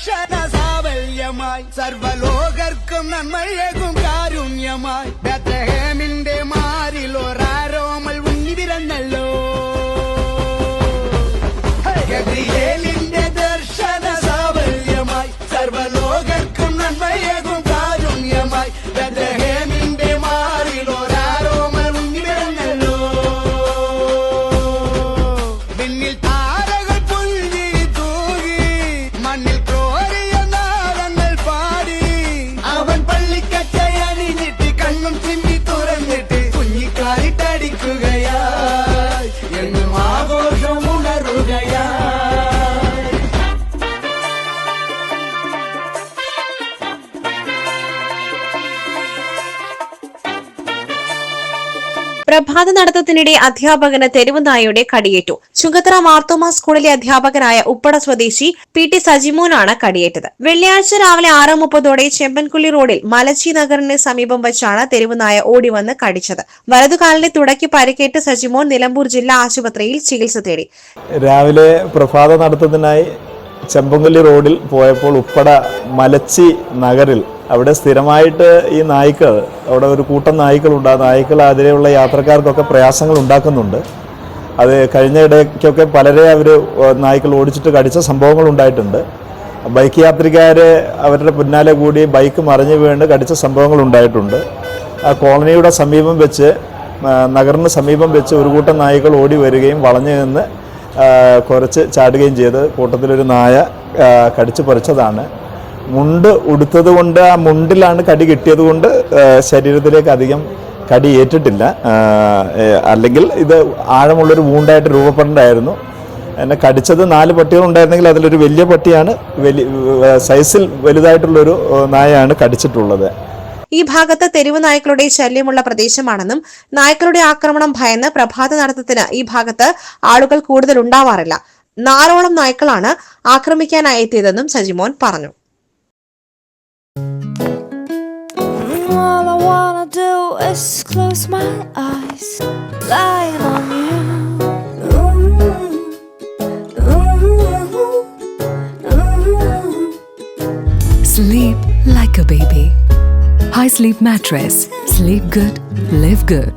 ദർശന സാവല്യമായി സർവലോകർക്കും നന്മയേകും കാരുണ്യമായി ബേത്ലഹേമിന്റെ മാറിൽ ഒരാരോമൽ ഉണ്ണി പിറന്നല്ലോ. ഗബ്രിയേലിന്റെ ദർശന സാവല്യമായി സർവലോകർക്കും നന്മയേകും കാരുണ്യമായി ബേത്ലഹേമിന്റെ മാറിൽ ഒരാരോമൽ ഉണ്ണി പിറന്നല്ലോ. പിന്നിൽ താരകൾ പുൽകി തൂകി മണ്ണിൽ ക്രോരിയ നാളങ്ങൾ പാടി അവൻ പള്ളിക്കച്ചയണിഞ്ഞിട്ട് കണ്ണും ചിമ്മി തുറന്നിട്ട് കുഞ്ഞിക്കാലിട്ടടിക്കുകയായി എന്നും ആഘോഷം ഉണരുകയായി. പ്രഭാത നടത്തത്തിനിടെ അധ്യാപകന് തെരുവുനായയുടെ കടിയേറ്റു. ചുങ്കത്തറ മാർത്തോമ സ്കൂളിലെ അധ്യാപകനായ ഉപ്പട സ്വദേശി PT സജിമോനാണ് കടിയേറ്റത്. വെള്ളിയാഴ്ച രാവിലെ 6:30 ചെമ്പൻകുള്ളി റോഡിൽ മലച്ചി നഗറിന് സമീപം വെച്ചാണ് തെരുവുനായ ഓടിവന്ന് കടിച്ചത്. വലതുകാലിന്റെ തുടയ്ക്ക് പരിക്കേറ്റ് സജിമോൻ നിലമ്പൂർ ജില്ലാ ആശുപത്രിയിൽ ചികിത്സ തേടി. രാവിലെ പ്രഭാത നടത്തത്തിനായി ചെമ്പൻകുള്ളി റോഡിൽ പോയപ്പോൾ ഉപ്പട മലച്ചി നഗറിൽ അവിടെ സ്ഥിരമായിട്ട് ഈ നായ്ക്കൾ, അവിടെ ഒരു കൂട്ടം നായ്ക്കളുണ്ട്. ആ നായ്ക്കൾ അതിലെയുള്ള യാത്രക്കാർക്കൊക്കെ പ്രയാസങ്ങൾ ഉണ്ടാക്കുന്നുണ്ട്. അത് കഴിഞ്ഞ ഇടയ്ക്കൊക്കെ പലരെ അവർ നായ്ക്കൾ ഓടിച്ചിട്ട് കടിച്ച സംഭവങ്ങൾ ഉണ്ടായിട്ടുണ്ട്. ബൈക്ക് യാത്രികർ അവരുടെ പിന്നാലെ കൂടി ബൈക്ക് മറിഞ്ഞു വീണ് കടിച്ച സംഭവങ്ങൾ ഉണ്ടായിട്ടുണ്ട്. ആ കോളനിയുടെ സമീപം വെച്ച്, നഗറിന് സമീപം വെച്ച് ഒരു കൂട്ടം നായ്ക്കൾ ഓടി വരികയും വളഞ്ഞു നിന്ന് കുറച്ച് ചാടുകയും ചെയ്ത് കൂട്ടത്തിലൊരു നായ കടിച്ചു പറിച്ചതാണ്. മുണ്ട് ഉടുത്തത് കൊണ്ട്, ആ മുണ്ടിലാണ് കടി കിട്ടിയത് കൊണ്ട് ശരീരത്തിലേക്ക് അധികം കടി ഏറ്റിട്ടില്ല. അല്ലെങ്കിൽ ഇത് ആഴമുള്ളൊരു വൂണ്ടായിട്ട് രൂപപ്പെടേണ്ടായിരുന്നു. എന്നെ കടിച്ചത് 4 പട്ടികളുണ്ടായിരുന്നെങ്കിൽ അതിലൊരു വലിയ പട്ടിയാണ്, സൈസിൽ വലുതായിട്ടുള്ളൊരു നായയാണ് കടിച്ചിട്ടുള്ളത്. ഈ ഭാഗത്ത് തെരുവ് നായ്ക്കളുടെ ശല്യമുള്ള പ്രദേശമാണെന്നും നായ്ക്കളുടെ ആക്രമണം ഭയന്ന് പ്രഭാത നടത്തത്തിന് ഈ ഭാഗത്ത് ആളുകൾ കൂടുതൽ ഉണ്ടാവാറില്ല. 4ഓളം നായ്ക്കളാണ് ആക്രമിക്കാനായി എത്തിയതെന്നും സജിമോൻ പറഞ്ഞു. All I wanna do is close my eyes, lying on you. Sleep like a baby. High Sleep Mattress. Sleep good, live good.